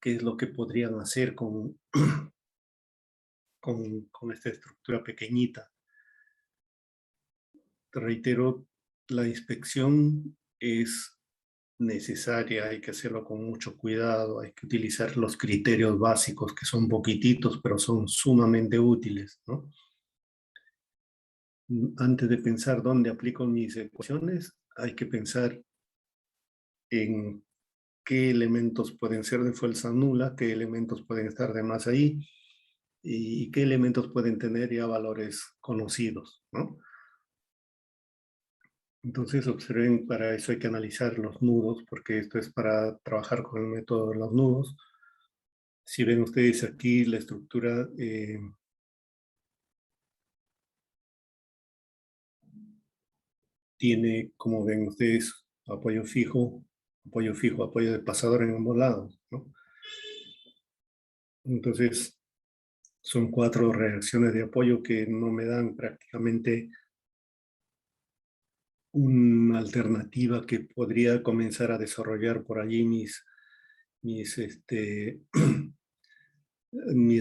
qué es lo que podrían hacer con esta estructura pequeñita. Te reitero, la inspección es necesaria, hay que hacerlo con mucho cuidado, hay que utilizar los criterios básicos que son poquititos, pero son sumamente útiles, ¿no? Antes de pensar dónde aplico mis ecuaciones, hay que pensar en qué elementos pueden ser de fuerza nula, qué elementos pueden estar de más ahí y qué elementos pueden tener ya valores conocidos, ¿no? Entonces observen, para eso hay que analizar los nudos, porque esto es para trabajar con el método de los nudos. Si ven ustedes aquí la estructura tiene, como ven ustedes, apoyo fijo, apoyo de pasador en ambos lados, ¿no? Entonces, son 4 reacciones de apoyo que no me dan prácticamente una alternativa que podría comenzar a desarrollar por allí mis, mis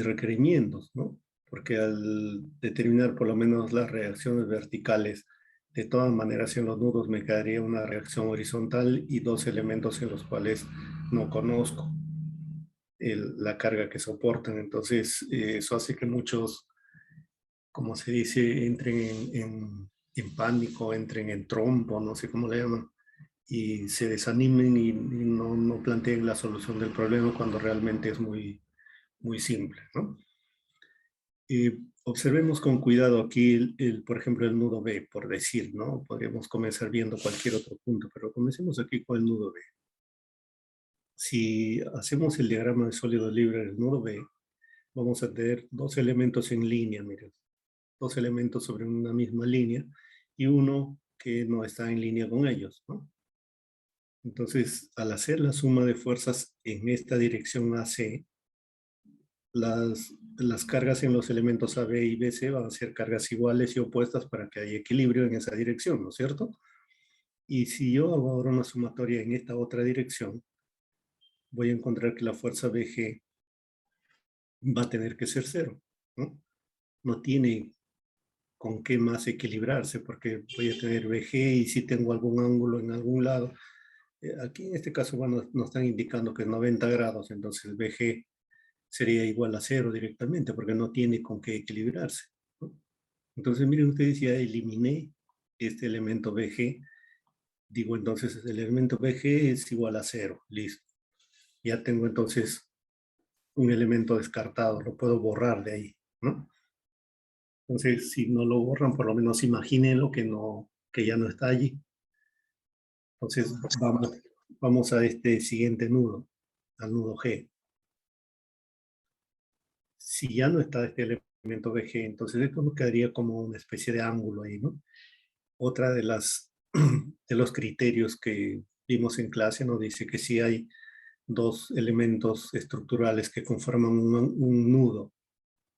requerimientos, ¿no? Porque al determinar por lo menos las reacciones verticales, de todas maneras en los nudos me quedaría una reacción horizontal y 2 elementos en los cuales no conozco la carga que soportan. Entonces, eso hace que muchos, como se dice, entren en pánico, entren en trompo, no sé cómo le llaman, y se desanimen y no planteen la solución del problema cuando realmente es muy simple, ¿no? Observemos con cuidado aquí, por ejemplo, el nudo B, por decir, ¿no? Podríamos comenzar viendo cualquier otro punto, pero comencemos aquí con el nudo B. Si hacemos el diagrama de sólido libre del nudo B, vamos a tener 2 elementos en línea, miren. 2 elementos sobre una misma línea y uno que no está en línea con ellos, ¿no? Entonces, al hacer la suma de fuerzas en esta dirección AC, las cargas en los elementos AB y BC van a ser cargas iguales y opuestas para que haya equilibrio en esa dirección, ¿no es cierto? Y si yo hago ahora una sumatoria en esta otra dirección, voy a encontrar que la fuerza BG va a tener que ser 0, ¿no? No tiene con qué más equilibrarse, porque voy a tener BG y si tengo algún ángulo en algún lado. Aquí en este caso, bueno, nos están indicando que es 90 grados, entonces BG sería igual a 0 directamente, porque no tiene con qué equilibrarse, ¿no? Entonces, miren ustedes, ya eliminé este elemento BG, digo entonces el elemento BG es igual a 0, listo. Ya tengo entonces un elemento descartado, lo puedo borrar de ahí, ¿no? Entonces, si no lo borran, por lo menos imagínenlo que ya no está allí. Entonces, vamos a este siguiente nudo, al nudo G. Si ya no está este elemento BG, entonces esto nos quedaría como una especie de ángulo ahí, ¿no? Otra de de los criterios que vimos en clase nos dice que si hay 2 elementos estructurales que conforman un nudo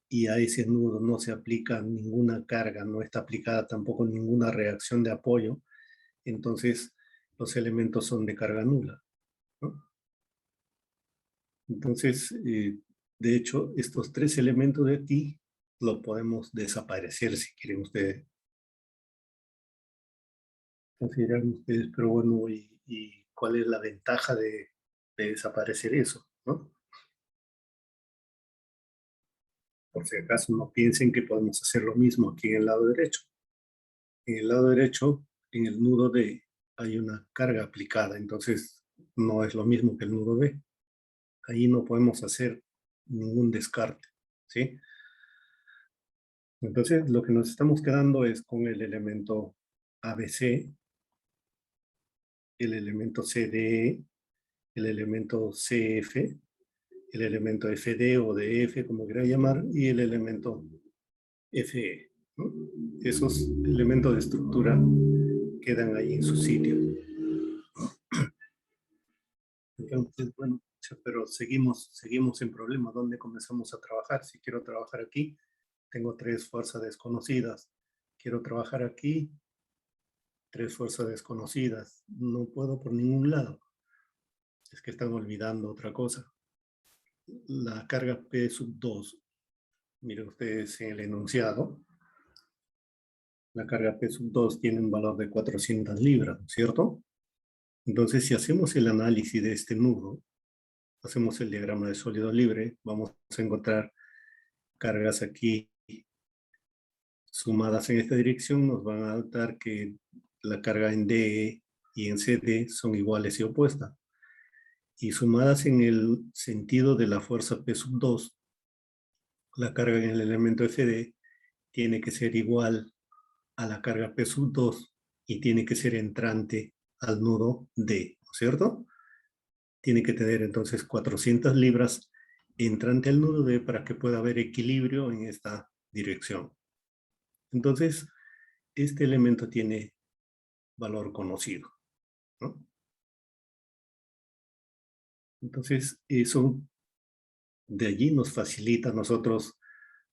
y a ese nudo no se aplica ninguna carga, no está aplicada tampoco ninguna reacción de apoyo, entonces los elementos son de carga nula, ¿no? Entonces, de hecho, estos 3 elementos de aquí lo podemos desaparecer si quieren ustedes. Consideran ustedes, pero bueno, ¿y cuál es la ventaja de desaparecer eso, ¿no? Por si acaso no piensen que podemos hacer lo mismo aquí en el lado derecho. En el lado derecho, en el nudo D, hay una carga aplicada, entonces no es lo mismo que el nudo B. Ahí no podemos hacer ningún descarte, ¿sí? Entonces, lo que nos estamos quedando es con el elemento ABC, el elemento CDE, el elemento CF, el elemento FD o DF, como quiera llamar, y el elemento FE, ¿no? Esos elementos de estructura quedan ahí en su sitio. Entonces, bueno, pero seguimos sin problema. ¿Dónde comenzamos a trabajar? Si quiero trabajar aquí, tengo 3 fuerzas desconocidas. Quiero trabajar aquí, 3 fuerzas desconocidas. No puedo por ningún lado. Es que están olvidando otra cosa. la carga P sub 2, miren ustedes en el enunciado, la carga P sub 2 tiene un valor de 400 libras, ¿no es cierto? Entonces, si hacemos el análisis de este nudo, hacemos el diagrama de sólido libre, vamos a encontrar cargas aquí sumadas en esta dirección, nos van a dar que la carga en DE y en CD son iguales y opuestas. Y sumadas en el sentido de la fuerza P sub 2, la carga en el elemento FD tiene que ser igual a la carga P sub 2 y tiene que ser entrante al nudo D, ¿no es cierto? Tiene que tener entonces 400 libras entrante al nudo D para que pueda haber equilibrio en esta dirección. Entonces, este elemento tiene valor conocido, ¿no? Entonces, eso de allí nos facilita a nosotros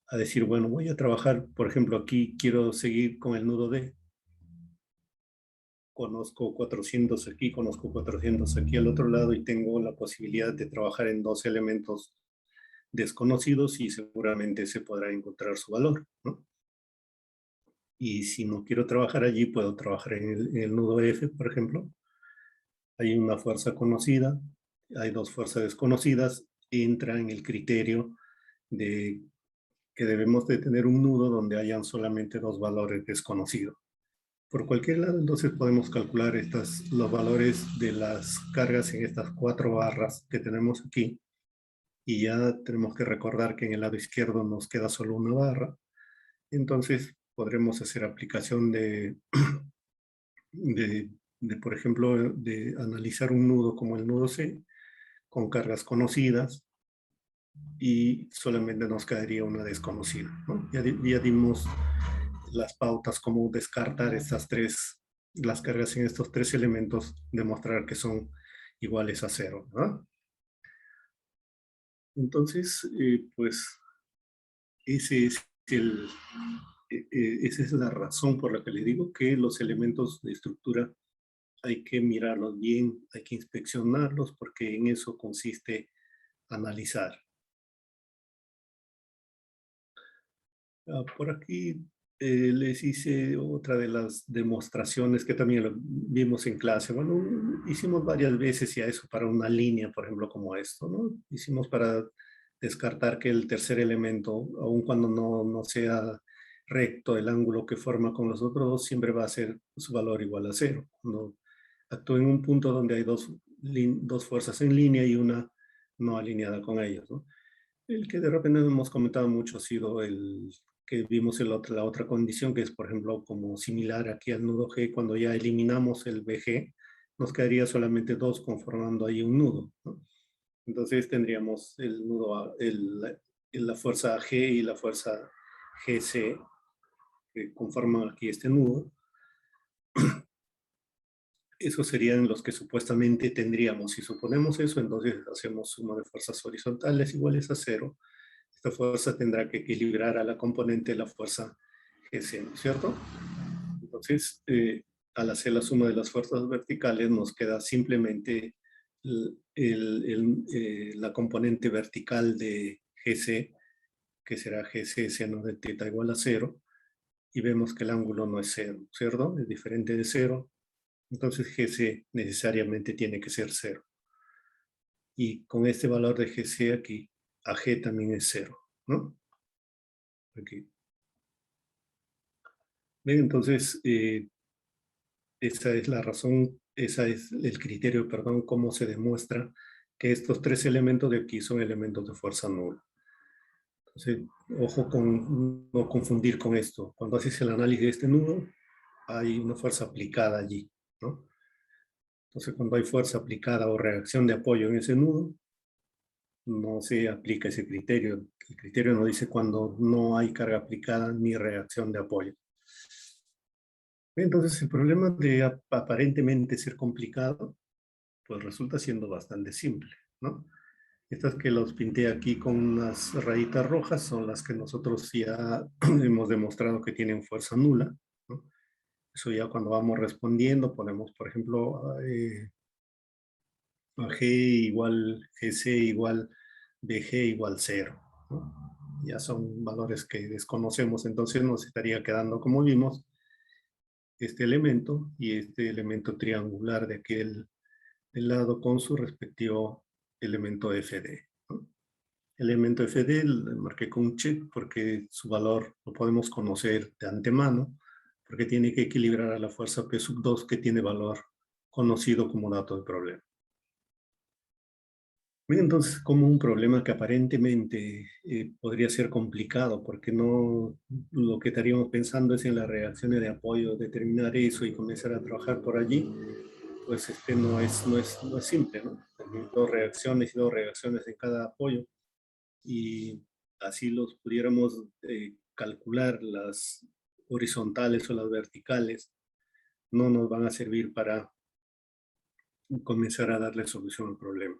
a decir, bueno, voy a trabajar, por ejemplo, aquí quiero seguir con el nudo D. Conozco 400 aquí, conozco 400 aquí al otro lado y tengo la posibilidad de trabajar en dos elementos desconocidos y seguramente se podrá encontrar su valor, ¿no? Y si no quiero trabajar allí, puedo trabajar en el nudo F, por ejemplo. Hay una fuerza conocida, hay dos fuerzas desconocidas, entra en el criterio de que debemos de tener un nudo donde hayan solamente dos valores desconocidos. Por cualquier lado, entonces podemos calcular los valores de las cargas en estas 4 barras que tenemos aquí. Y ya tenemos que recordar que en el lado izquierdo nos queda solo una barra. Entonces podremos hacer aplicación por ejemplo, de analizar un nudo como el nudo C con cargas conocidas y solamente nos quedaría una desconocida, ¿no? Ya dimos las pautas como descartar las cargas en estos tres elementos, demostrar que son iguales a cero, ¿verdad? Entonces, pues ese es esa es la razón por la que le digo que los elementos de estructura hay que mirarlos bien, hay que inspeccionarlos porque en eso consiste analizar. Por aquí les hice otra de las demostraciones que también lo vimos en clase. Bueno, hicimos varias veces ya eso para una línea, por ejemplo, como esto, ¿no? Hicimos para descartar que el tercer elemento, aun cuando no sea recto el ángulo que forma con los otros dos, siempre va a ser su valor igual a cero. Cuando actúa en un punto donde hay dos fuerzas en línea y una no alineada con ellos, ¿no? El que de repente no hemos comentado mucho ha sido el que vimos la otra condición, que es, por ejemplo, como similar aquí al nudo G, cuando ya eliminamos el BG, nos quedaría solamente dos conformando ahí un nudo, ¿no? Entonces tendríamos el nudo, la fuerza G y la fuerza GC, que conforman aquí este nudo. Esos serían los que supuestamente tendríamos. Si suponemos eso, entonces hacemos suma de fuerzas horizontales iguales a cero. Esta fuerza tendrá que equilibrar a la componente de la fuerza GC, ¿no es cierto? Entonces, al hacer la suma de las fuerzas verticales, nos queda simplemente la componente vertical de GC, que será GC seno de teta igual a cero, y vemos que el ángulo no es cero, ¿cierto? Es diferente de cero, entonces GC necesariamente tiene que ser cero. Y con este valor de GC aquí, AG también es cero, ¿no? Aquí. Bien, entonces, esa es la razón, esa es el criterio, perdón, cómo se demuestra que estos tres elementos de aquí son elementos de fuerza nula. Entonces, ojo con no confundir con esto. Cuando haces el análisis de este nudo, hay una fuerza aplicada allí, ¿no? Entonces, cuando hay fuerza aplicada o reacción de apoyo en ese nudo, no se aplica ese criterio. El criterio no dice cuando no hay carga aplicada ni reacción de apoyo. Entonces, el problema de aparentemente ser complicado, pues resulta siendo bastante simple, ¿no? Estas que los pinté aquí con unas rayitas rojas son las que nosotros ya hemos demostrado que tienen fuerza nula, ¿no? Eso ya cuando vamos respondiendo ponemos, por ejemplo, a G igual, GC igual BG igual 0, ¿no? Ya son valores que desconocemos, entonces nos estaría quedando, como vimos, este elemento y este elemento triangular de aquel del lado con su respectivo elemento FD, ¿no? El elemento FD lo marqué con un check porque su valor lo podemos conocer de antemano, porque tiene que equilibrar a la fuerza P sub 2 que tiene valor conocido como dato de problema. Bien, entonces, como un problema que aparentemente podría ser complicado, porque no lo que estaríamos pensando es en las reacciones de apoyo, determinar eso y comenzar a trabajar por allí, pues no es simple, ¿no? Tenemos dos reacciones en cada apoyo, y así los pudiéramos calcular las horizontales o las verticales, no nos van a servir para comenzar a darle solución al problema.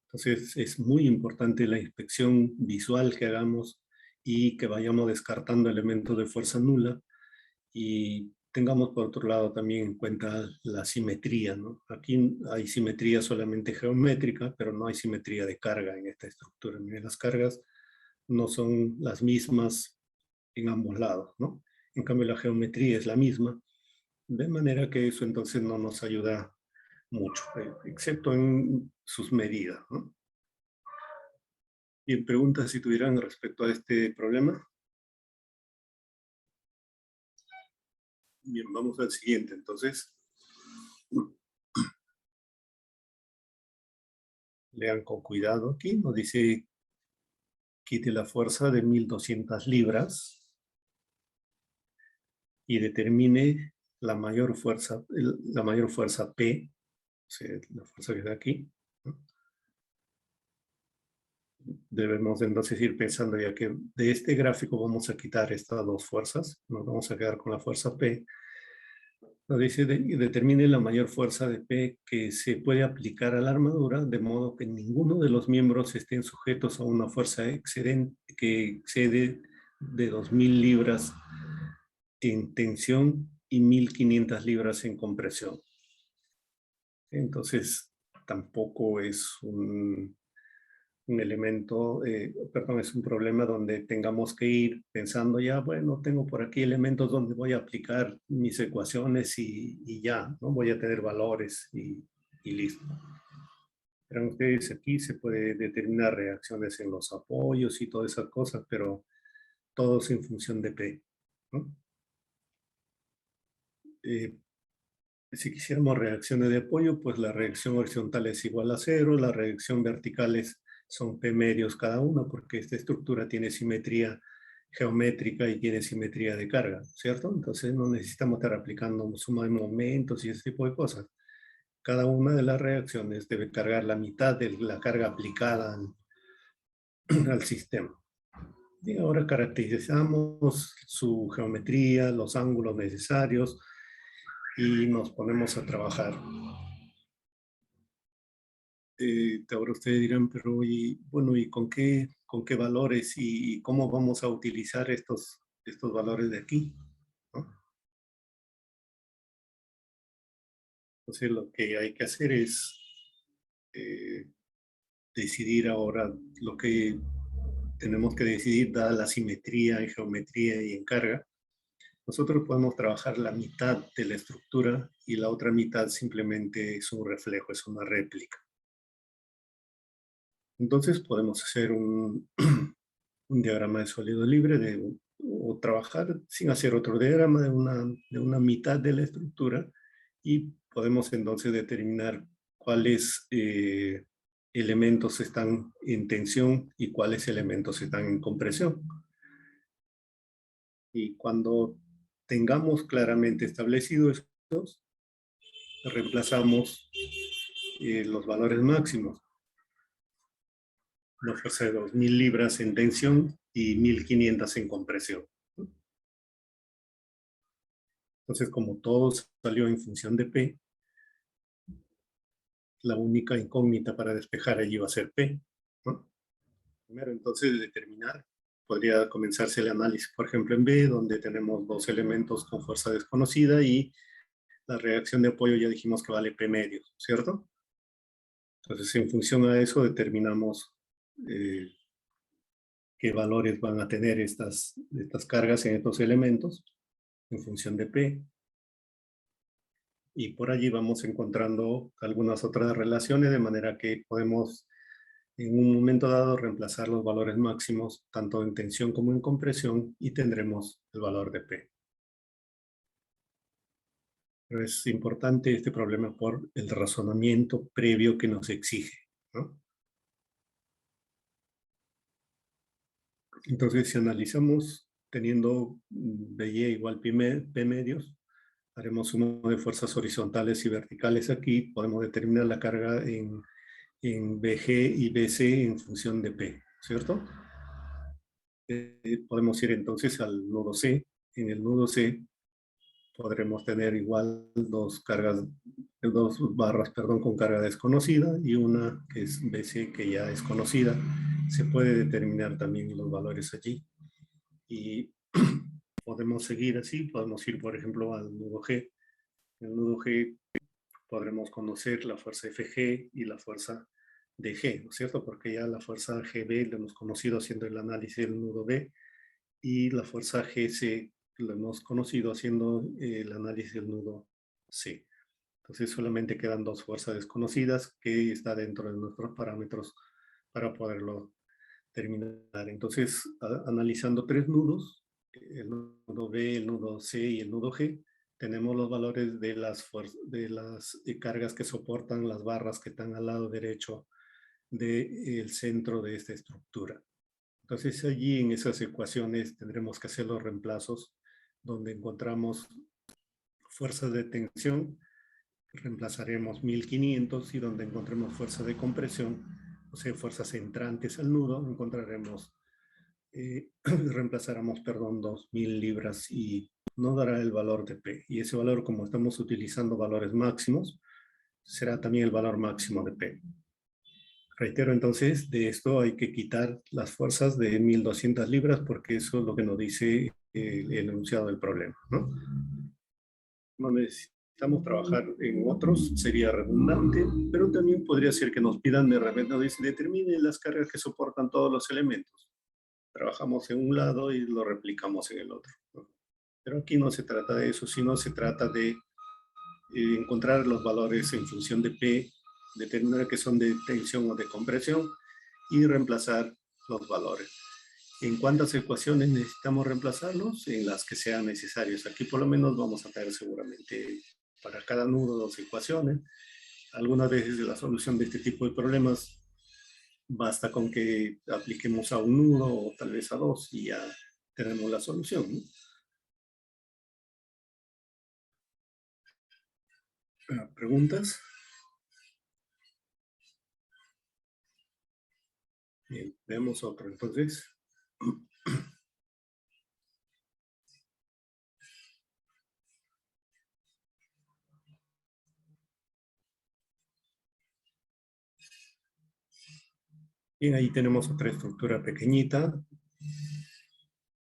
Entonces es muy importante la inspección visual que hagamos y que vayamos descartando elementos de fuerza nula y tengamos por otro lado también en cuenta la simetría, ¿no? Aquí hay simetría solamente geométrica, pero no hay simetría de carga en esta estructura. Miren, las cargas no son las mismas en ambos lados, ¿no? En cambio la geometría es la misma, de manera que eso entonces no nos ayuda mucho, excepto en sus medidas, ¿no? Bien, preguntas si tuvieran respecto a este problema. Bien, vamos al siguiente, entonces. Lean con cuidado aquí, nos dice quite la fuerza de 1200 libras y determine la mayor fuerza P, o sea, la fuerza que está aquí, ¿no? Debemos entonces ir pensando ya que de este gráfico vamos a quitar estas dos fuerzas, nos vamos a quedar con la fuerza P. Nos dice determine la mayor fuerza de P que se puede aplicar a la armadura, de modo que ninguno de los miembros estén sujetos a una fuerza excedente que excede de 2000 libras en tensión y 1500 libras en compresión. Entonces, tampoco es un elemento, perdón, es un problema donde tengamos que ir pensando ya, bueno, tengo por aquí elementos donde voy a aplicar mis ecuaciones y ya, ¿no? Voy a tener valores y listo. Pero ustedes aquí se puede determinar reacciones en los apoyos y todas esas cosas, pero todos en función de P, ¿no? Si quisiéramos reacciones de apoyo, pues la reacción horizontal es igual a 0, la reacción vertical son P medios cada uno, porque esta estructura tiene simetría geométrica y tiene simetría de carga, ¿cierto? Entonces no necesitamos estar aplicando suma de momentos y ese tipo de cosas. Cada una de las reacciones debe cargar la mitad de la carga aplicada al sistema. Y ahora caracterizamos su geometría, los ángulos necesarios y nos ponemos a trabajar. Ahora ustedes dirán, pero y bueno, ¿y con qué valores y cómo vamos a utilizar estos valores de aquí, ¿no? Entonces lo que hay que hacer es eh, decidir ahora lo que tenemos que decidir, dada la simetría en geometría y en carga. Nosotros podemos trabajar la mitad de la estructura y la otra mitad simplemente es un reflejo, es una réplica. Entonces podemos hacer un diagrama de sólido libre o trabajar sin hacer otro diagrama de una mitad de la estructura y podemos entonces determinar cuáles elementos están en tensión y cuáles elementos están en compresión. Y cuando tengamos claramente establecidos estos, reemplazamos los valores máximos. Una fuerza de 2000 libras en tensión y 1500 en compresión. Entonces, como todo salió en función de P, la única incógnita para despejar allí va a ser P, ¿no? Primero, entonces, determinar, podría comenzarse el análisis, por ejemplo, en B, donde tenemos dos elementos con fuerza desconocida y la reacción de apoyo ya dijimos que vale P medios, ¿cierto? Entonces, en función a eso, determinamos qué valores van a tener estas cargas en estos elementos en función de P. Y por allí vamos encontrando algunas otras relaciones, de manera que podemos en un momento dado reemplazar los valores máximos tanto en tensión como en compresión y tendremos el valor de P. Pero es importante este problema por el razonamiento previo que nos exige, ¿no? Entonces, si analizamos teniendo BY igual P medios, haremos suma de fuerzas horizontales y verticales aquí, podemos determinar la carga en BG y BC en función de P, ¿cierto? Podemos ir entonces al nodo C. En el nodo C podremos tener igual dos barras, perdón, con carga desconocida y una que es BC que ya es conocida. Se puede determinar también los valores allí. Y podemos seguir así, podemos ir por ejemplo al nudo G. En el nudo G podremos conocer la fuerza FG y la fuerza DG, ¿no es cierto? Porque ya la fuerza GB lo hemos conocido haciendo el análisis del nudo B y la fuerza GC lo hemos conocido haciendo el análisis del nudo C. Entonces solamente quedan dos fuerzas desconocidas que está dentro de nuestros parámetros para poderlo terminar. Entonces, analizando tres nudos, el nudo B, el nudo C y el nudo G, tenemos los valores de las cargas que soportan las barras que están al lado derecho del centro de esta estructura. Entonces allí en esas ecuaciones tendremos que hacer los reemplazos donde encontramos fuerzas de tensión, reemplazaremos 1500 y donde encontremos fuerza de compresión, o sea, fuerzas entrantes al nudo, encontraremos, reemplazaremos, perdón, 2000 libras y nos dará el valor de P. Y ese valor, como estamos utilizando valores máximos, será también el valor máximo de P. Reitero entonces, de esto hay que quitar las fuerzas de 1200 libras porque eso es lo que nos dice el enunciado del problema, ¿no? No necesitamos trabajar en otros, sería redundante, pero también podría ser que nos pidan de repente, nos dicen, determine las cargas que soportan todos los elementos. Trabajamos en un lado y lo replicamos en el otro, ¿no? Pero aquí no se trata de eso, sino se trata de encontrar los valores en función de P, determinar que son de tensión o de compresión y reemplazar los valores. ¿En cuántas ecuaciones necesitamos reemplazarlos? En las que sean necesarias. Aquí por lo menos vamos a tener seguramente para cada nudo dos ecuaciones. Algunas veces la solución de este tipo de problemas basta con que apliquemos a un nudo o tal vez a dos y ya tenemos la solución, ¿no? ¿Preguntas? Bien, veamos otro entonces. Bien, ahí tenemos otra estructura pequeñita.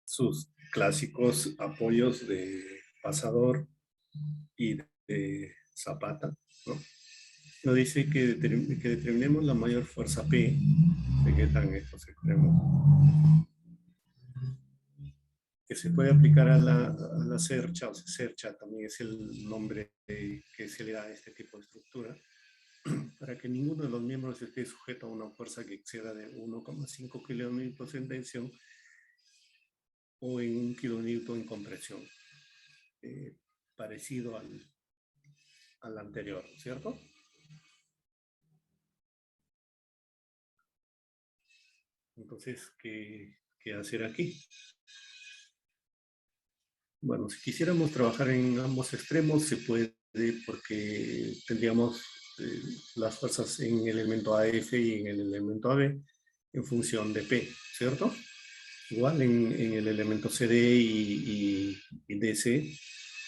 Sus clásicos apoyos de pasador y de zapata, ¿no? Nos dice que determinemos la mayor fuerza P. ¿De qué están estos extremos? Que se puede aplicar a la cercha, o sea, cercha también es el nombre que se le da a este tipo de estructura, para que ninguno de los miembros esté sujeto a una fuerza que exceda de 1,5 kilonewtons en tensión o en 1 kilonewton en compresión, parecido al anterior, ¿cierto? Entonces, ¿qué hacer aquí? Bueno, si quisiéramos trabajar en ambos extremos, se puede porque tendríamos las fuerzas en el elemento AF y en el elemento AB en función de P, ¿cierto? Igual en el elemento CD y DC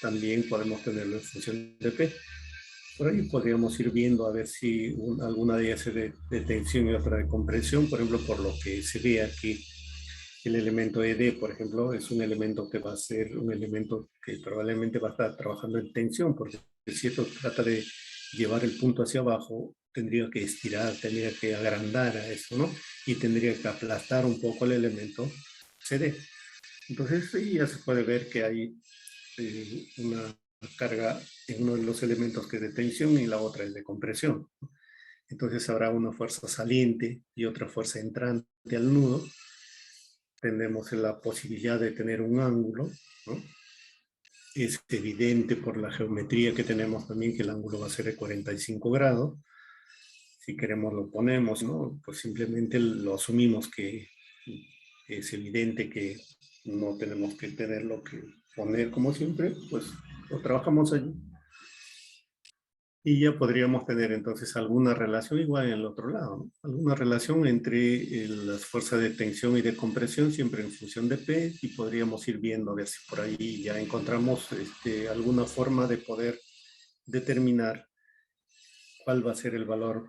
también podemos tenerlo en función de P. Por ahí podríamos ir viendo a ver si alguna de ellas es de tensión y otra de compresión, por ejemplo, por lo que se ve aquí. El elemento ED, por ejemplo, es un elemento que va a ser un elemento que probablemente va a estar trabajando en tensión, porque si esto trata de llevar el punto hacia abajo, tendría que estirar, tendría que agrandar a eso, ¿no? Y tendría que aplastar un poco el elemento CD. Entonces, ahí ya se puede ver que hay una carga en uno de los elementos que es de tensión y la otra es de compresión. Entonces habrá una fuerza saliente y otra fuerza entrante al nudo. Tendremos la posibilidad de tener un ángulo, ¿no? Es evidente por la geometría que tenemos también que el ángulo va a ser de 45 grados. Si queremos lo ponemos, ¿no? Pues simplemente lo asumimos que es evidente que no tenemos que tenerlo que poner como siempre, pues lo trabajamos allí. Y ya podríamos tener entonces alguna relación igual en el otro lado, ¿no? Alguna relación entre las fuerzas de tensión y de compresión, siempre en función de P, y podríamos ir viendo a ver si por ahí ya encontramos alguna forma de poder determinar cuál va a ser el valor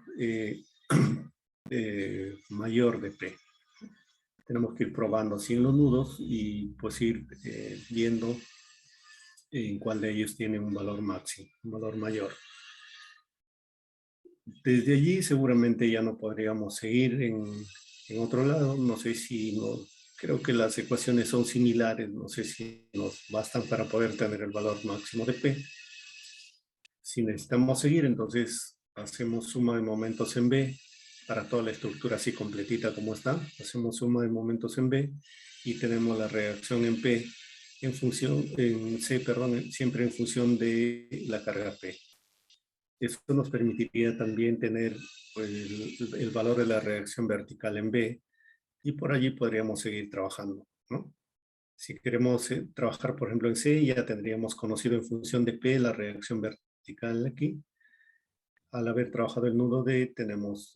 mayor de P. Tenemos que ir probando así en los nudos y pues ir viendo en cuál de ellos tiene un valor máximo, un valor mayor. Desde allí seguramente ya no podríamos seguir en otro lado. No sé si no, creo que las ecuaciones son similares. No sé si nos bastan para poder tener el valor máximo de P. Si necesitamos seguir, entonces hacemos suma de momentos en B para toda la estructura así completita como está. Hacemos suma de momentos en B y tenemos la reacción en P en función, en C, perdón, siempre en función de la carga P. Eso nos permitiría también tener pues, el valor de la reacción vertical en B y por allí podríamos seguir trabajando, ¿no? Si queremos trabajar, por ejemplo, en C, ya tendríamos conocido en función de P la reacción vertical aquí. Al haber trabajado el nudo D, tenemos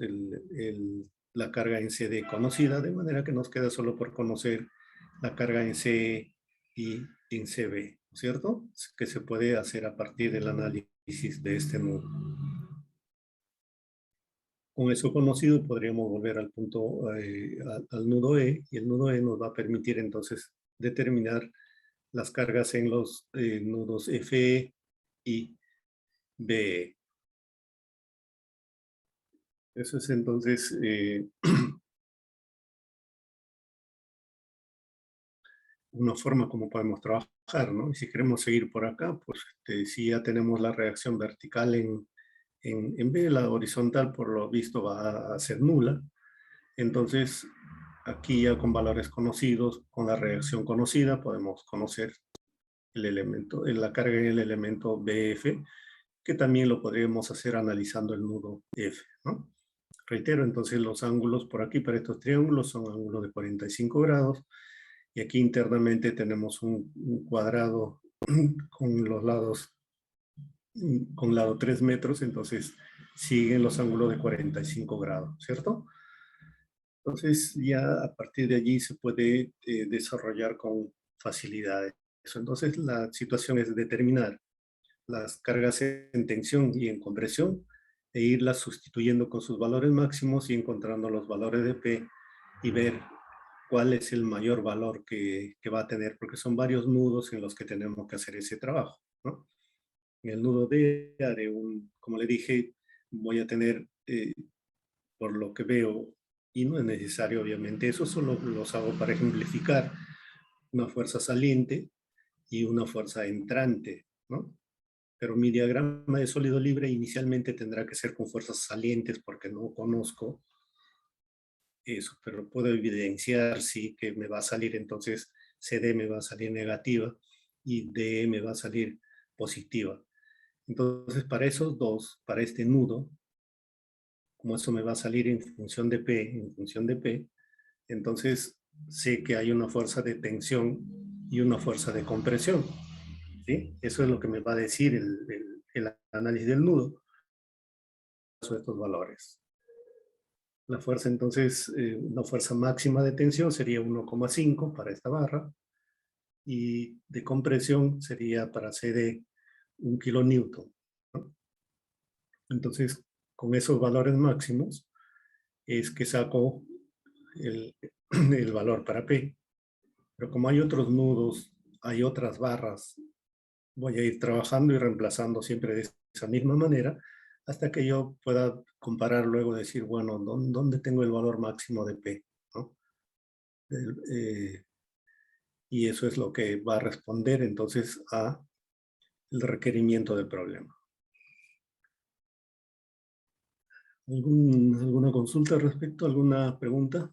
la carga en CD conocida, de manera que nos queda solo por conocer la carga en C y en CB, ¿cierto? Que se puede hacer a partir del análisis de este nudo. Con eso conocido podríamos volver al punto, al nudo E, y el nudo E nos va a permitir entonces determinar las cargas en los nudos FE y BE. Eso es entonces una forma como podemos trabajar, ¿no? Y si queremos seguir por acá, pues si ya tenemos la reacción vertical en B, la horizontal por lo visto va a ser nula. Entonces, aquí ya con valores conocidos, con la reacción conocida, podemos conocer el elemento, la carga en el elemento BF, que también lo podríamos hacer analizando el nudo F, ¿no? Reitero, entonces los ángulos por aquí para estos triángulos son ángulos de 45 grados, y aquí internamente tenemos un cuadrado con los lados, con lado 3 metros, entonces siguen los ángulos de 45 grados, ¿cierto? Entonces ya a partir de allí se puede desarrollar con facilidad eso. Entonces la situación es determinar las cargas en tensión y en compresión e irlas sustituyendo con sus valores máximos y encontrando los valores de P y ver cuál es el mayor valor que va a tener, porque son varios nudos en los que tenemos que hacer ese trabajo, ¿no? En el nudo D haré como le dije, voy a tener, por lo que veo, y no es necesario obviamente, eso solo los hago para ejemplificar una fuerza saliente y una fuerza entrante, ¿no? Pero mi diagrama de sólido libre inicialmente tendrá que ser con fuerzas salientes porque no conozco eso, pero puedo evidenciar, sí, que me va a salir entonces CD me va a salir negativa y DE me va a salir positiva. Entonces, para esos dos, para este nudo, como eso me va a salir en función de P, entonces sé que hay una fuerza de tensión y una fuerza de compresión, ¿sí? Eso es lo que me va a decir el análisis del nudo, estos valores. La fuerza entonces, una fuerza máxima de tensión sería 1,5 para esta barra y de compresión sería para CD 1 kilonewton, ¿no? Entonces, con esos valores máximos es que saco el valor para P. Pero como hay otros nudos, hay otras barras, voy a ir trabajando y reemplazando siempre de esa misma manera hasta que yo pueda comparar luego, decir, bueno, ¿dónde tengo el valor máximo de P? ¿No? Y eso es lo que va a responder entonces a el requerimiento del problema. ¿Alguna consulta al respecto? ¿Alguna pregunta?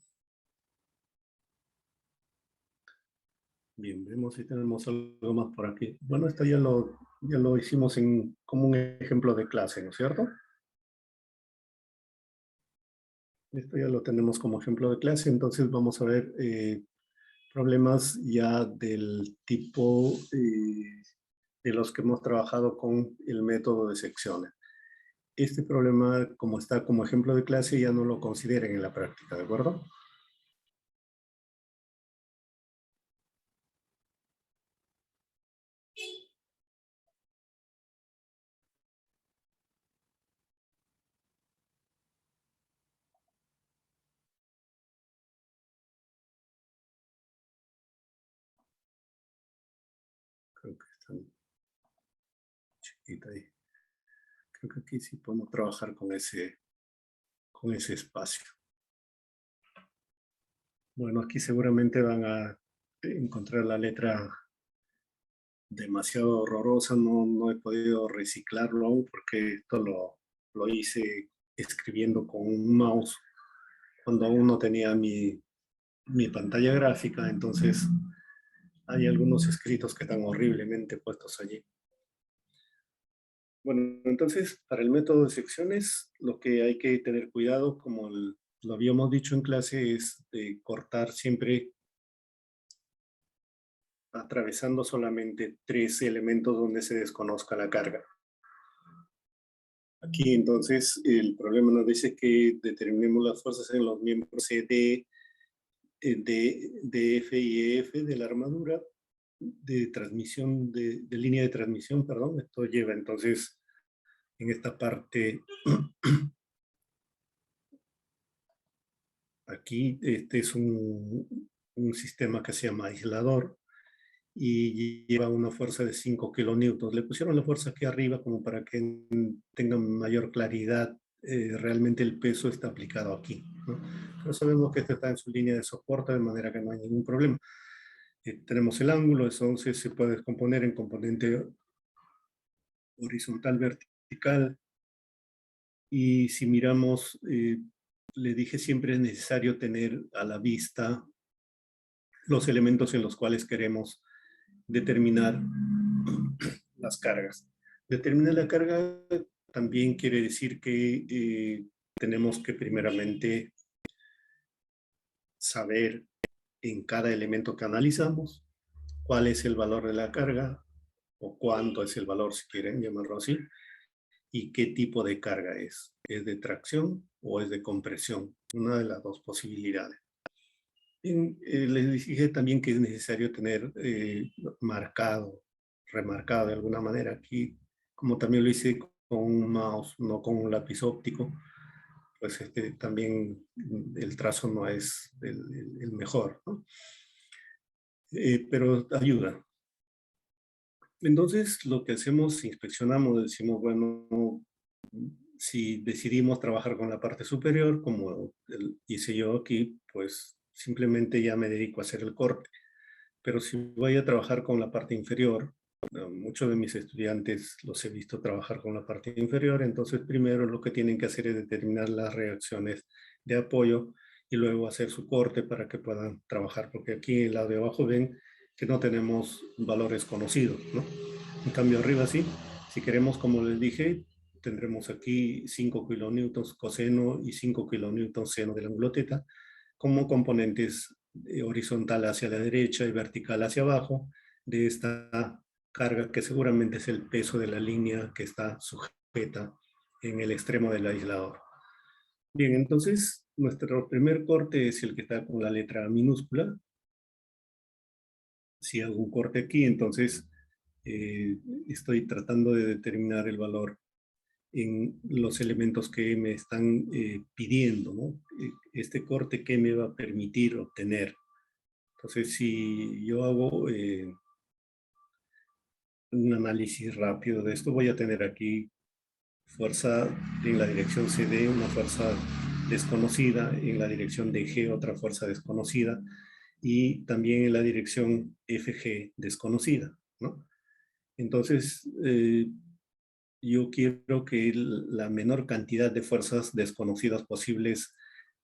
Bien, vemos si tenemos algo más por aquí. Bueno, esto ya lo hicimos como un ejemplo de clase, ¿no es cierto? Esto ya lo tenemos como ejemplo de clase, entonces vamos a ver problemas ya del tipo de los que hemos trabajado con el método de secciones. Este problema, como está como ejemplo de clase, ya no lo consideren en la práctica, ¿de acuerdo? Creo que está chiquita ahí. Creo que aquí sí podemos trabajar con ese espacio. Bueno, aquí seguramente van a encontrar la letra demasiado horrorosa. No he podido reciclarlo aún porque esto lo hice escribiendo con un mouse cuando aún no tenía mi pantalla gráfica. Entonces hay algunos escritos que están horriblemente puestos allí. Bueno, entonces, para el método de secciones, lo que hay que tener cuidado, como lo habíamos dicho en clase, es de cortar siempre atravesando solamente 3 elementos donde se desconozca la carga. Aquí, entonces, el problema nos dice que determinemos las fuerzas en los miembros CD, de F y EF de la armadura, de transmisión, de línea de transmisión, perdón. Esto lleva, entonces, en esta parte... Aquí este es un sistema que se llama aislador y lleva una fuerza de 5 kilonewtons. Le pusieron la fuerza aquí arriba como para que tengan mayor claridad. Realmente el peso está aplicado aquí, ¿no? Pero sabemos que este está en su línea de soporte, de manera que no hay ningún problema. Tenemos el ángulo, entonces se puede descomponer en componente horizontal, vertical. Y si miramos, le dije, siempre es necesario tener a la vista los elementos en los cuales queremos determinar las cargas. Determinar la carga también quiere decir que tenemos que primeramente saber en cada elemento que analizamos cuál es el valor de la carga o cuánto es el valor, si quieren llamarlo así, y qué tipo de carga es. ¿Es de tracción o es de compresión? Una de las dos posibilidades. Les dije también que es necesario tener remarcado de alguna manera aquí, como también lo hice con un mouse, no con un lápiz óptico, pues también el trazo no es el mejor, ¿no? Pero ayuda. Entonces, lo que hacemos, inspeccionamos, decimos, bueno, si decidimos trabajar con la parte superior, como hice yo aquí, pues simplemente ya me dedico a hacer el corte. Pero si voy a trabajar con la parte inferior, muchos de mis estudiantes los he visto trabajar con la parte inferior, entonces primero lo que tienen que hacer es determinar las reacciones de apoyo y luego hacer su corte para que puedan trabajar, porque aquí en el lado de abajo ven que no tenemos valores conocidos, ¿no? En cambio arriba sí, si queremos, como les dije, tendremos aquí 5 kilonewtons coseno y 5 kilonewtons seno del ángulo teta como componentes horizontal hacia la derecha y vertical hacia abajo de esta carga que seguramente es el peso de la línea que está sujeta en el extremo del aislador. Bien, entonces nuestro primer corte es el que está con la letra minúscula. Si hago un corte aquí, entonces estoy tratando de determinar el valor en los elementos que me están pidiendo, ¿no? Este corte que me va a permitir obtener. Entonces, si yo hago un análisis rápido de esto, voy a tener aquí fuerza en la dirección CD, una fuerza desconocida, en la dirección DG otra fuerza desconocida, y también en la dirección FG desconocida, ¿no? Entonces, yo quiero que la menor cantidad de fuerzas desconocidas posibles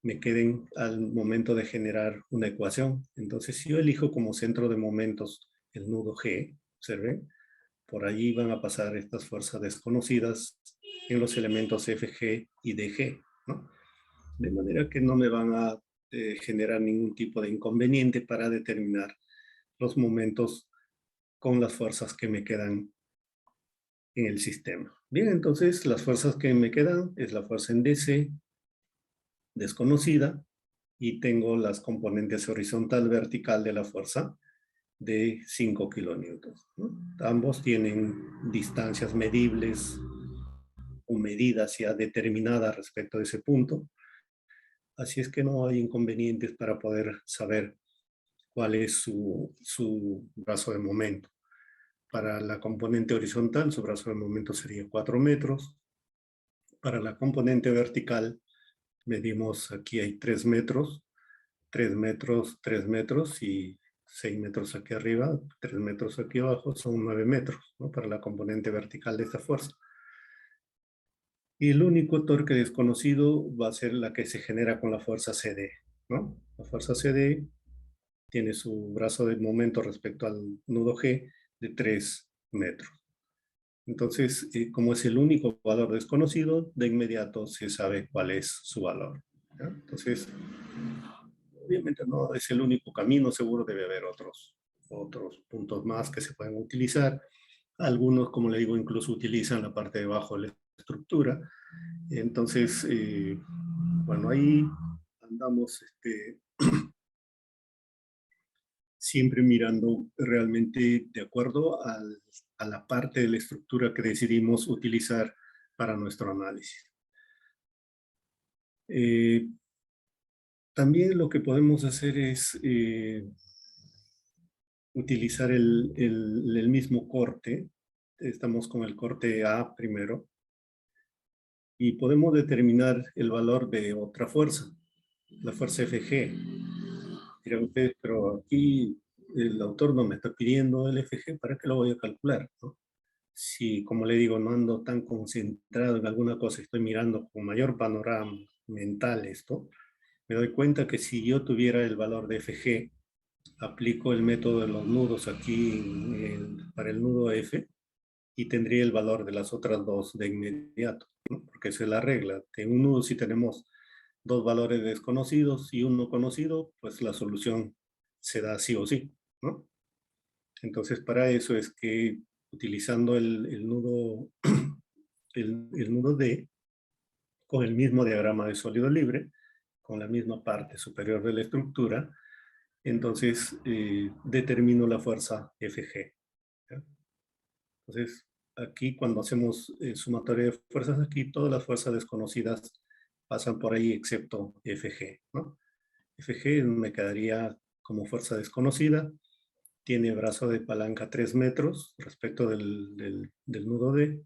me queden al momento de generar una ecuación. Entonces, si yo elijo como centro de momentos el nudo G, observen, por allí van a pasar estas fuerzas desconocidas en los elementos FG y DG, ¿no? De manera que no me van a generar ningún tipo de inconveniente para determinar los momentos con las fuerzas que me quedan en el sistema. Bien, entonces las fuerzas que me quedan es la fuerza en DC desconocida y tengo las componentes horizontal vertical de la fuerza de 5 kilonewtons, ¿no? Ambos tienen distancias medibles o medidas ya determinadas respecto de ese punto. Así es que no hay inconvenientes para poder saber cuál es su brazo de momento. Para la componente horizontal, su brazo de momento sería 4 metros. Para la componente vertical, medimos, aquí hay 3 metros, 3 metros, 3 metros y 6 metros aquí arriba, 3 metros aquí abajo, son 9 metros, ¿no? Para la componente vertical de esta fuerza. Y el único torque desconocido va a ser la que se genera con la fuerza CD, ¿no? La fuerza CD tiene su brazo de momento respecto al nudo G de 3 metros. Entonces, como es el único valor desconocido, de inmediato se sabe cuál es su valor, ¿ya? Entonces, obviamente no es el único camino, seguro debe haber otros puntos más que se pueden utilizar. Algunos, como le digo, incluso utilizan la parte de abajo de la estructura. Entonces, bueno, ahí andamos siempre mirando realmente de acuerdo a la parte de la estructura que decidimos utilizar para nuestro análisis. También lo que podemos hacer es utilizar el mismo corte. Estamos con el corte A primero. Y podemos determinar el valor de otra fuerza, la fuerza FG. Dirán ustedes, pero aquí el autor no me está pidiendo el FG, ¿para qué lo voy a calcular, ¿no? Si, como le digo, no ando tan concentrado en alguna cosa, estoy mirando con mayor panorama mental esto, me doy cuenta que si yo tuviera el valor de FG, aplico el método de los nudos aquí para el nudo F y tendría el valor de las otras dos de inmediato, ¿no? Porque esa es la regla. En un nudo si tenemos dos valores desconocidos y uno conocido, pues la solución se da sí o sí, ¿no? Entonces para eso es que utilizando el nudo, el nudo D, con el mismo diagrama de sólido libre, con la misma parte superior de la estructura, entonces determino la fuerza FG, ¿ya? Entonces, aquí cuando hacemos sumatoria de fuerzas, aquí todas las fuerzas desconocidas pasan por ahí excepto FG, ¿no? FG me quedaría como fuerza desconocida, tiene brazo de palanca 3 metros respecto del nudo D,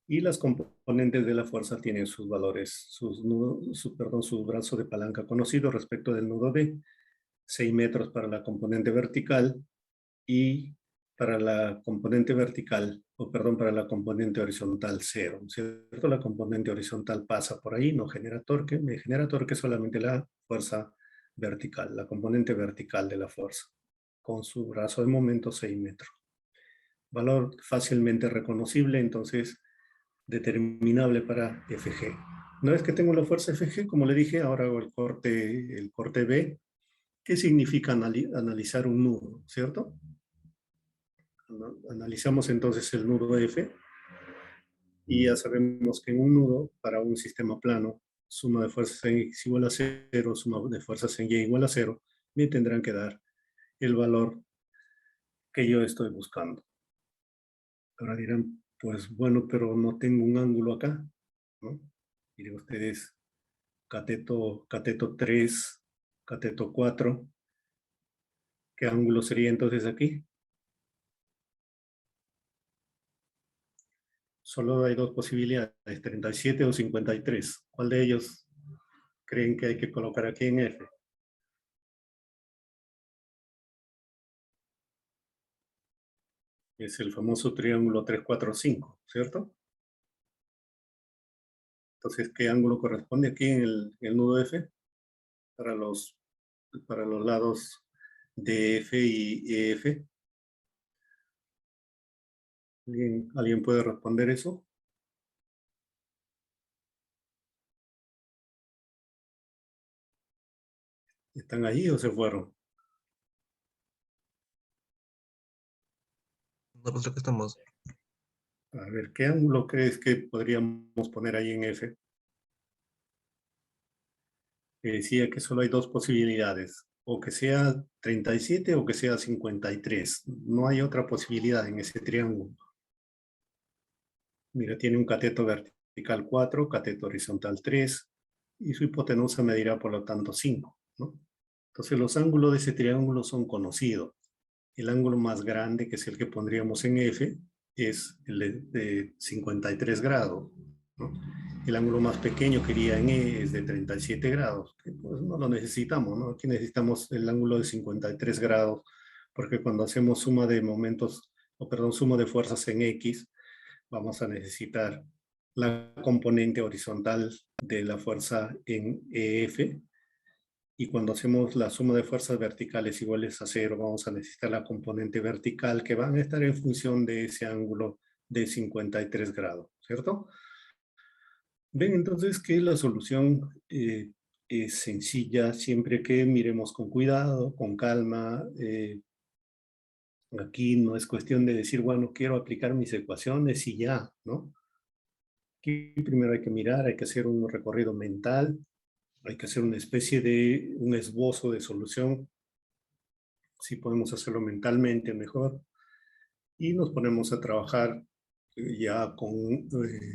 y las componentes de la fuerza tienen sus valores, su brazo de palanca conocido respecto del nudo D, 6 metros para la componente vertical y para la componente vertical, o perdón, para la componente horizontal 0, ¿cierto? La componente horizontal pasa por ahí, no genera torque, me genera torque solamente la fuerza vertical, la componente vertical de la fuerza, con su brazo de momento 6 metros. Valor fácilmente reconocible, entonces determinable para FG. Una vez que tengo la fuerza FG, como le dije, ahora hago el corte B, que significa analizar un nudo, ¿cierto? Analizamos entonces el nudo F y ya sabemos que en un nudo, para un sistema plano, suma de fuerzas en X igual a 0, suma de fuerzas en Y igual a 0, me tendrán que dar el valor que yo estoy buscando. Ahora dirán, pues bueno, pero no tengo un ángulo acá, ¿no? Miren ustedes, cateto 3, cateto 4, ¿qué ángulo sería entonces aquí? Solo hay dos posibilidades, 37 o 53. ¿Cuál de ellos creen que hay que colocar aquí en F? Es el famoso triángulo 3, 4, 5, ¿cierto? Entonces, ¿qué ángulo corresponde aquí en el nudo F? Para los lados DF y EF. ¿Alguien puede responder eso? ¿Están ahí o se fueron? No, pues que estamos. A ver, ¿qué ángulo crees que podríamos poner ahí en F? Decía que solo hay dos posibilidades, o que sea 37 o que sea 53. No hay otra posibilidad en ese triángulo. Mira, tiene un cateto vertical 4, cateto horizontal 3, y su hipotenusa medirá por lo tanto 5, ¿no? Entonces los ángulos de ese triángulo son conocidos. El ángulo más grande, que es el que pondríamos en F, es el de 53 grados, ¿no? El ángulo más pequeño que iría en E es de 37 grados, que pues no lo necesitamos, ¿no? Aquí necesitamos el ángulo de 53 grados, porque cuando hacemos suma de momentos, o perdón, suma de fuerzas en X, vamos a necesitar la componente horizontal de la fuerza en EF, y cuando hacemos la suma de fuerzas verticales iguales a 0, vamos a necesitar la componente vertical que van a estar en función de ese ángulo de 53 grados, ¿cierto? Ven entonces que la solución es sencilla siempre que miremos con cuidado, con calma. Aquí no es cuestión de decir, bueno, quiero aplicar mis ecuaciones y ya, ¿no? Aquí primero hay que mirar, hay que hacer un recorrido mental, hay que hacer una especie de un esbozo de solución. Si podemos hacerlo mentalmente, mejor. Y nos ponemos a trabajar ya con,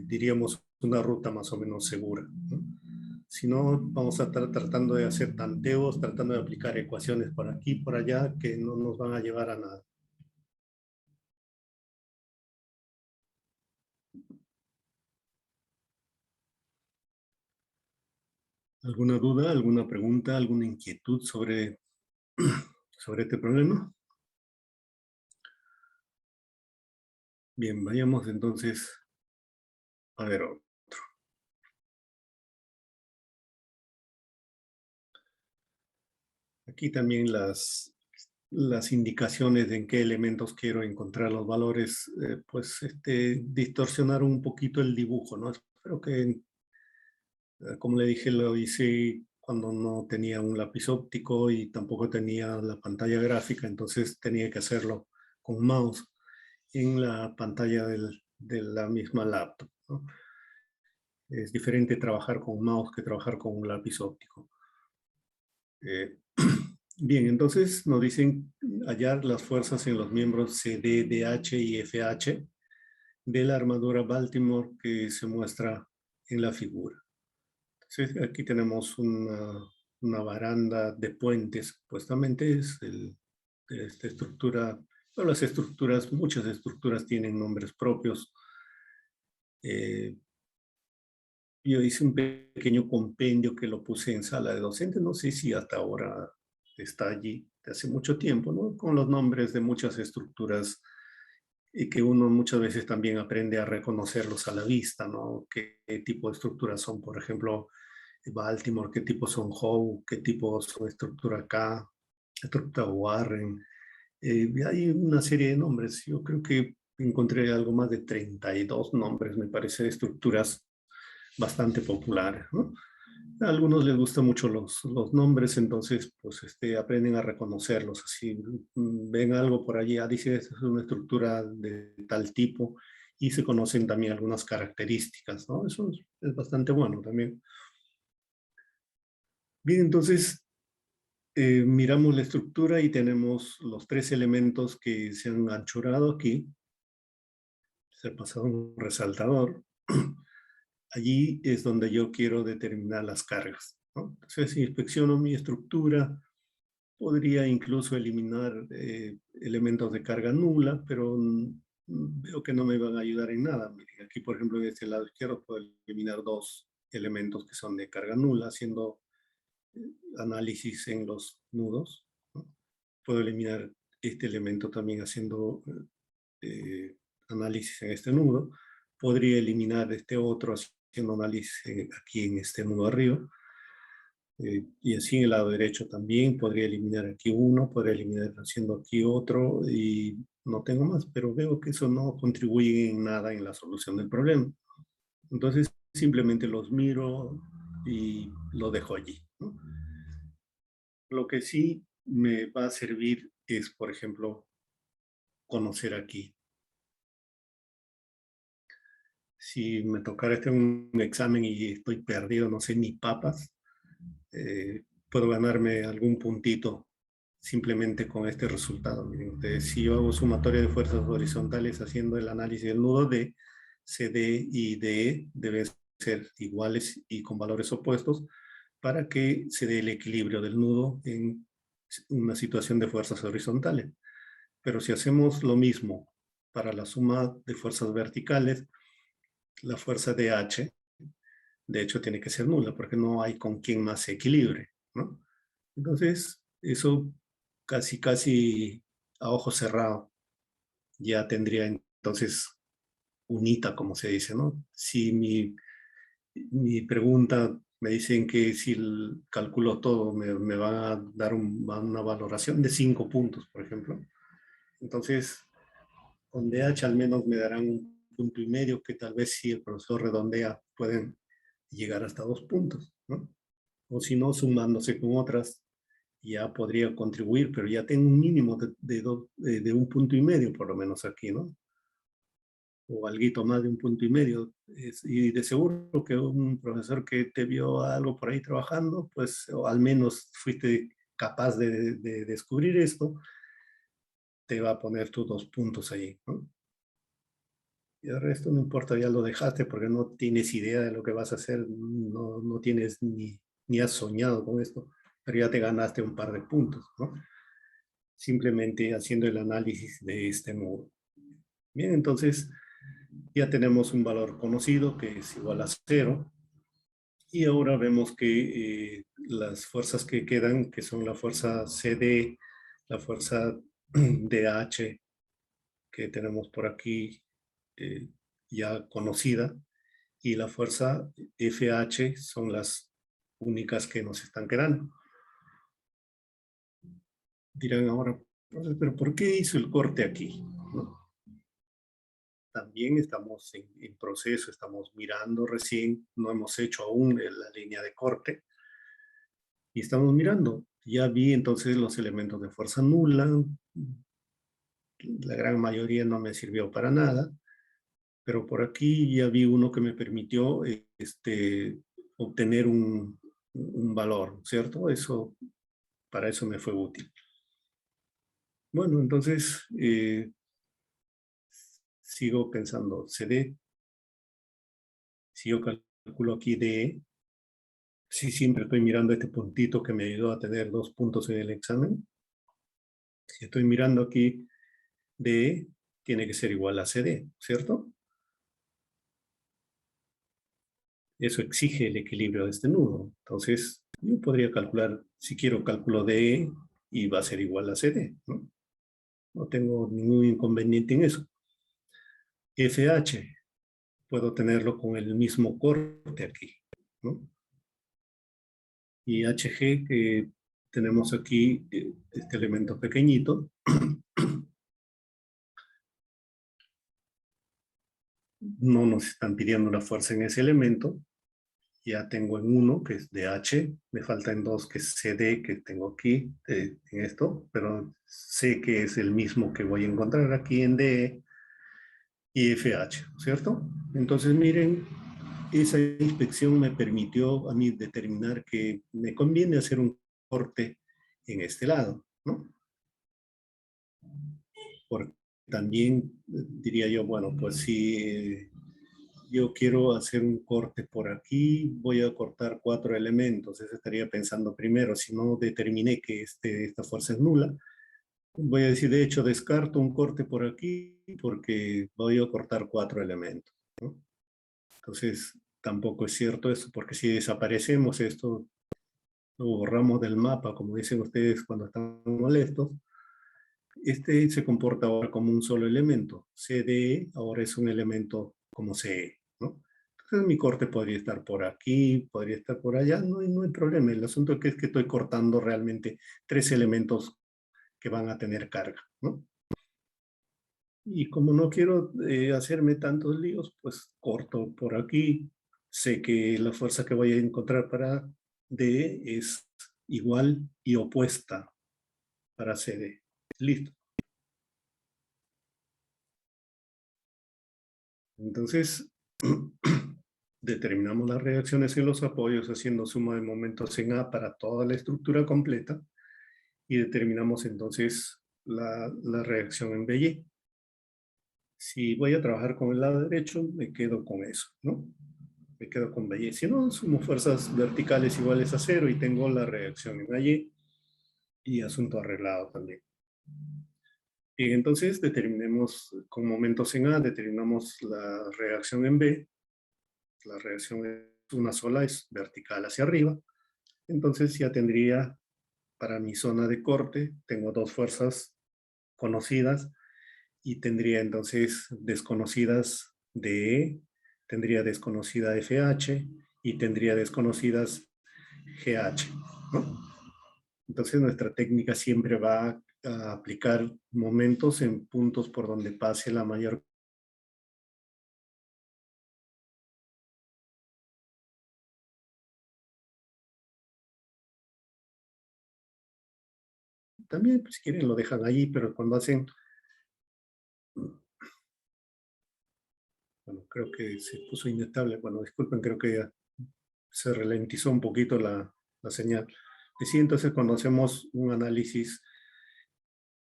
diríamos, una ruta más o menos segura, ¿no? Si no, vamos a estar tratando de hacer tanteos, tratando de aplicar ecuaciones por aquí, por allá, que no nos van a llevar a nada. ¿Alguna duda, alguna pregunta, alguna inquietud sobre este problema? Bien, vayamos entonces a ver. Aquí también las indicaciones de en qué elementos quiero encontrar los valores, pues distorsionaron un poquito el dibujo, ¿no? Espero que, como le dije, lo hice cuando no tenía un lápiz óptico y tampoco tenía la pantalla gráfica, entonces tenía que hacerlo con mouse en la pantalla de la misma laptop, ¿no? Es diferente trabajar con mouse que trabajar con un lápiz óptico. Eh, Bien, entonces nos dicen hallar las fuerzas en los miembros CD, DH y FH de la armadura Baltimore que se muestra en la figura. Entonces, aquí tenemos una baranda de puentes, supuestamente es de esta estructura. Pero las estructuras, muchas estructuras tienen nombres propios. Yo hice un pequeño compendio que lo puse en sala de docentes, no sé si hasta ahora está allí, de hace mucho tiempo, ¿no? Con los nombres de muchas estructuras y que uno muchas veces también aprende a reconocerlos a la vista, ¿no? ¿Qué tipo de estructuras son, por ejemplo, Baltimore, qué tipo son Howe, qué tipo son estructura K, estructura Warren? Hay una serie de nombres, yo creo que encontré algo más de 32 nombres, me parece, de estructuras bastante populares, ¿no? A algunos les gustan mucho los nombres, entonces pues aprenden a reconocerlos. Así ven algo por allí, dice, esta es una estructura de tal tipo, y se conocen también algunas características, ¿no? Eso es bastante bueno también. Bien, entonces miramos la estructura y tenemos los tres elementos que se han anchorado aquí. Se ha pasado un resaltador. Allí es donde yo quiero determinar las cargas, ¿no? Entonces, si inspecciono mi estructura, podría incluso eliminar elementos de carga nula, pero veo que no me van a ayudar en nada. Miren, aquí, por ejemplo, en este lado izquierdo puedo eliminar dos elementos que son de carga nula, haciendo análisis en los nudos, ¿no? Puedo eliminar este elemento también haciendo análisis en este nudo. Podría eliminar este otro haciendo análisis aquí en este nudo arriba. Y así en el lado derecho también podría eliminar aquí uno, podría eliminar haciendo aquí otro y no tengo más, pero veo que eso no contribuye en nada en la solución del problema. Entonces simplemente los miro y lo dejo allí, ¿no? Lo que sí me va a servir es, por ejemplo, conocer aquí. Si me tocara un examen y estoy perdido, no sé ni papas, puedo ganarme algún puntito simplemente con este resultado. Miren, si yo hago sumatoria de fuerzas horizontales haciendo el análisis del nudo de CD y DE, deben ser iguales y con valores opuestos para que se dé el equilibrio del nudo en una situación de fuerzas horizontales. Pero si hacemos lo mismo para la suma de fuerzas verticales, la fuerza de H, de hecho, tiene que ser nula porque no hay con quién más se equilibre, ¿no? Entonces, eso casi a ojo cerrado ya tendría entonces unita, como se dice, ¿no? Si mi pregunta me dicen que si calculo todo me van a dar una valoración de 5 puntos, por ejemplo. Entonces, con DH al menos me darán un punto y medio que tal vez si el profesor redondea pueden llegar hasta 2 puntos, ¿no? O si no, sumándose con otras, ya podría contribuir, pero ya tengo un mínimo de un punto y medio por lo menos aquí, ¿no? O algo más de un punto y medio. Y de seguro que un profesor que te vio algo por ahí trabajando, pues o al menos fuiste capaz de descubrir esto, te va a poner tus 2 puntos ahí, ¿no? Y el resto no importa, ya lo dejaste porque no tienes idea de lo que vas a hacer, no tienes ni has soñado con esto, pero ya te ganaste un par de puntos, ¿no? Simplemente haciendo el análisis de este modo. Bien, entonces ya tenemos un valor conocido que es igual a 0. Y ahora vemos que las fuerzas que quedan, que son la fuerza CD, la fuerza DH que tenemos por aquí eh, ya conocida, y la fuerza FH son las únicas que nos están quedando. Dirán ahora, pero ¿por qué hizo el corte aquí? ¿No? También estamos en proceso, estamos mirando recién, no hemos hecho aún la línea de corte, y estamos mirando. Ya vi entonces los elementos de fuerza nula, la gran mayoría no me sirvió para nada, pero por aquí ya vi uno que me permitió obtener un valor, ¿cierto? Eso, para eso me fue útil. Bueno, entonces sigo pensando CD, si yo calculo aquí DE, sí, siempre estoy mirando este puntito que me ayudó a tener 2 puntos en el examen. Si estoy mirando aquí DE, tiene que ser igual a CD, ¿cierto? Eso exige el equilibrio de este nudo. Entonces, yo podría calcular, si quiero, cálculo DE y va a ser igual a CD, ¿no? No tengo ningún inconveniente en eso. FH, puedo tenerlo con el mismo corte aquí, ¿no? Y HG, que tenemos aquí este elemento pequeñito, no nos están pidiendo una fuerza en ese elemento, ya tengo en 1 que es DH, me falta en 2 que es CD, que tengo aquí en esto, pero sé que es el mismo que voy a encontrar aquí en DE y FH, ¿cierto? Entonces miren, esa inspección me permitió a mí determinar que me conviene hacer un corte en este lado, ¿no? Porque también diría yo, bueno, pues si yo quiero hacer un corte por aquí, voy a cortar 4 elementos, eso estaría pensando primero, si no determiné que esta fuerza es nula, Voy a decir, de hecho, descarto un corte por aquí porque voy a cortar 4 elementos, ¿no? Entonces, tampoco es cierto esto, porque si desaparecemos esto, lo borramos del mapa, como dicen ustedes cuando están molestos, este se comporta ahora como un solo elemento. CDE ahora es un elemento como CE, ¿no? Entonces mi corte podría estar por aquí, podría estar por allá, no hay problema. El asunto es que estoy cortando realmente 3 elementos que van a tener carga, ¿no? Y como no quiero hacerme tantos líos, pues corto por aquí. Sé que la fuerza que voy a encontrar para D es igual y opuesta para CD. Listo. Entonces, determinamos las reacciones en los apoyos haciendo suma de momentos en A para toda la estructura completa y determinamos entonces la reacción en BY. Si voy a trabajar con el lado derecho, me quedo con eso, ¿no? Me quedo con BY. Si no, sumo fuerzas verticales iguales a 0 y tengo la reacción en AY y asunto arreglado también. Bien, entonces determinemos con momentos en A, determinamos la reacción en B. La reacción es una sola, es vertical hacia arriba. Entonces ya tendría para mi zona de corte, tengo 2 fuerzas conocidas y tendría entonces desconocidas DE, tendría desconocida FH y tendría desconocidas GH, ¿no? Entonces nuestra técnica siempre va a aplicar momentos en puntos por donde pase la mayor. También, pues, si quieren, lo dejan allí, pero cuando hacen. Bueno, creo que se puso inestable. Bueno, disculpen, creo que ya se ralentizó un poquito la señal. Decía entonces, cuando hacemos un análisis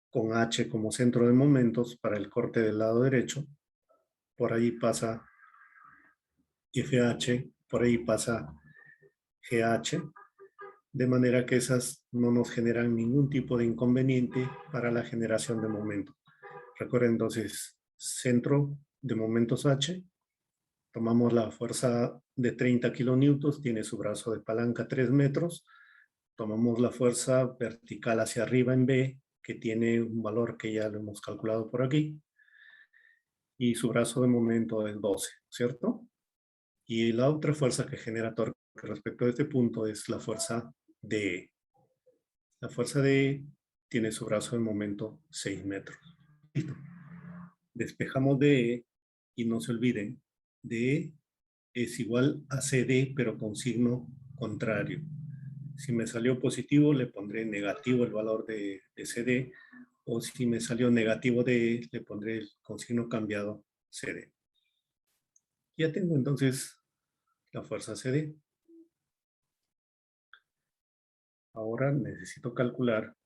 con H como centro de momentos para el corte del lado derecho, por ahí pasa FH, por ahí pasa GH, de manera que esas no nos generan ningún tipo de inconveniente para la generación de momento. Recuerden entonces, centro de momentos H, tomamos la fuerza de 30 kilonewtons, tiene su brazo de palanca 3 metros, tomamos la fuerza vertical hacia arriba en B, que tiene un valor que ya lo hemos calculado por aquí, y su brazo de momento es 12, ¿cierto? Y la otra fuerza que genera torque respecto a este punto es la fuerza de. La fuerza de tiene su brazo de momento 6 metros. Listo. Despejamos de y no se olviden, de es igual a CD, pero con signo contrario. Si me salió positivo, le pondré negativo el valor de CD, o si me salió negativo de, le pondré con signo cambiado CD. Ya tengo entonces la fuerza CD. Ahora necesito calcular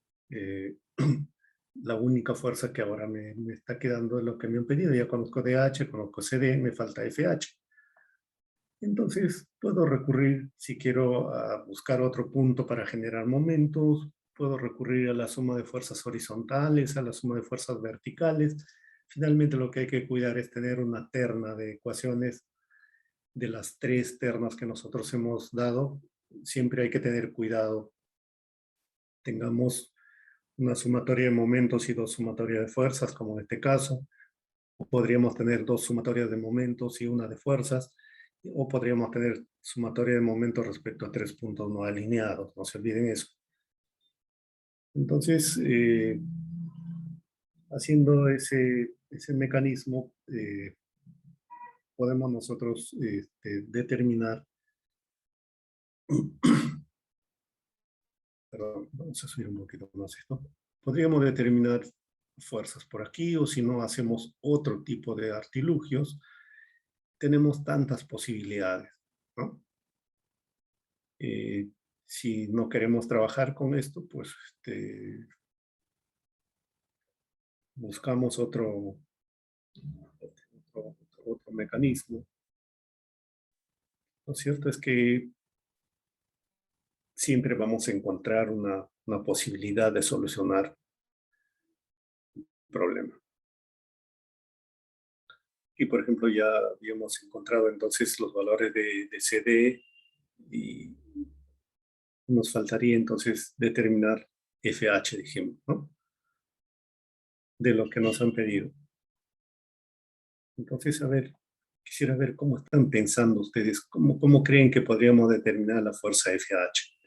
la única fuerza que ahora me está quedando de lo que me han pedido. Ya conozco DH, conozco CD, me falta FH. Entonces puedo recurrir, si quiero, a buscar otro punto para generar momentos, puedo recurrir a la suma de fuerzas horizontales, a la suma de fuerzas verticales. Finalmente lo que hay que cuidar es tener una terna de ecuaciones de las 3 ternas que nosotros hemos dado. Siempre hay que tener cuidado. Tengamos una sumatoria de momentos y 2 sumatorias de fuerzas, como en este caso. O podríamos tener 2 sumatorias de momentos y una de fuerzas, o podríamos tener sumatoria de momentos respecto a 3 puntos no alineados, no se olviden eso. Entonces, haciendo ese mecanismo, podemos nosotros determinar, perdón, vamos a subir un poquito más esto, podríamos determinar fuerzas por aquí, o si no hacemos otro tipo de artilugios, tenemos tantas posibilidades, ¿no? Si no queremos trabajar con esto, pues buscamos otro mecanismo. Lo cierto es que siempre vamos a encontrar una posibilidad de solucionar problema. Y por ejemplo ya habíamos encontrado entonces los valores de CD y nos faltaría entonces determinar FH, dijimos, ¿no? De lo que nos han pedido. Entonces, a ver, quisiera ver cómo están pensando ustedes, cómo creen que podríamos determinar la fuerza FH.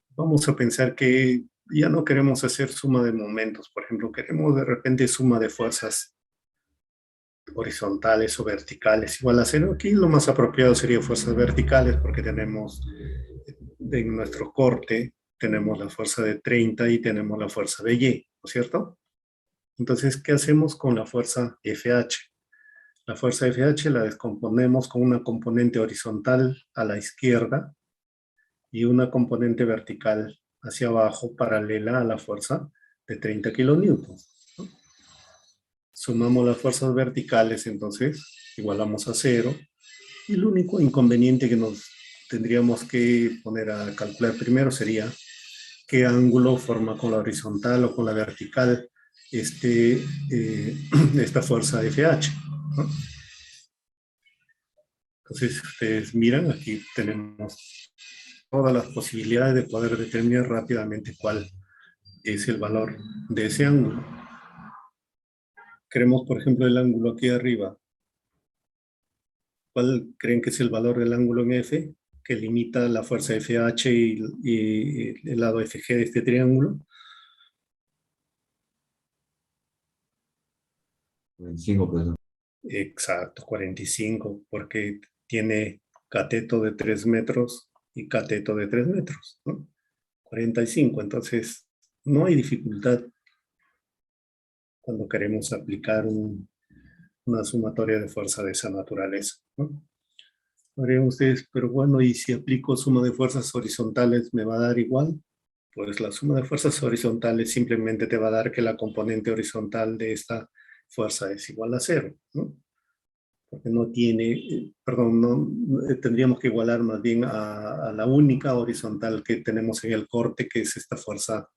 Vamos a pensar que ya no queremos hacer suma de momentos, por ejemplo, queremos de repente suma de fuerzas horizontales o verticales igual a cero. Aquí lo más apropiado sería fuerzas verticales porque tenemos en nuestro corte, tenemos la fuerza de 30 y tenemos la fuerza de Y, ¿no es cierto? Entonces, ¿qué hacemos con la fuerza FH? La fuerza FH la descomponemos con una componente horizontal a la izquierda y una componente vertical hacia abajo paralela a la fuerza de 30 kilonewtons. Sumamos las fuerzas verticales, entonces igualamos a cero. Y el único inconveniente que nos tendríamos que poner a calcular primero sería qué ángulo forma con la horizontal o con la vertical esta fuerza FH, ¿no? Entonces, ustedes miran, aquí tenemos todas las posibilidades de poder determinar rápidamente cuál es el valor de ese ángulo. Queremos, por ejemplo, el ángulo aquí arriba. ¿Cuál creen que es el valor del ángulo en F que limita la fuerza FH y el lado FG de este triángulo? 45, pues. Exacto, 45, porque tiene cateto de 3 metros y cateto de 3 metros, ¿no? 45, entonces no hay dificultad cuando queremos aplicar una sumatoria de fuerza de esa naturaleza, ¿no? Podrían ustedes, pero bueno, ¿y si aplico suma de fuerzas horizontales me va a dar igual? Pues la suma de fuerzas horizontales simplemente te va a dar que la componente horizontal de esta fuerza es igual a cero, ¿no? Porque no tiene, perdón, tendríamos que igualar más bien a la única horizontal que tenemos en el corte, que es esta fuerza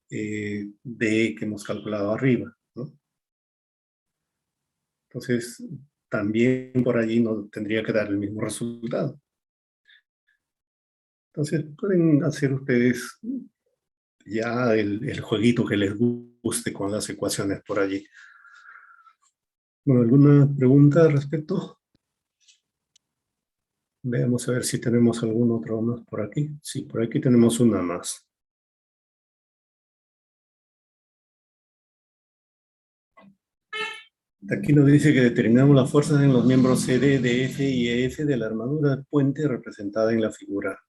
D que hemos calculado arriba, ¿no? Entonces, también por allí nos tendría que dar el mismo resultado. Entonces, pueden hacer ustedes ya el jueguito que les guste con las ecuaciones por allí. Bueno, ¿alguna pregunta al respecto? Veamos a ver si tenemos algún otro más por aquí. Sí, por aquí tenemos una más. Aquí nos dice que determinamos las fuerzas en los miembros CD, DF y EF de la armadura del puente representada en la figura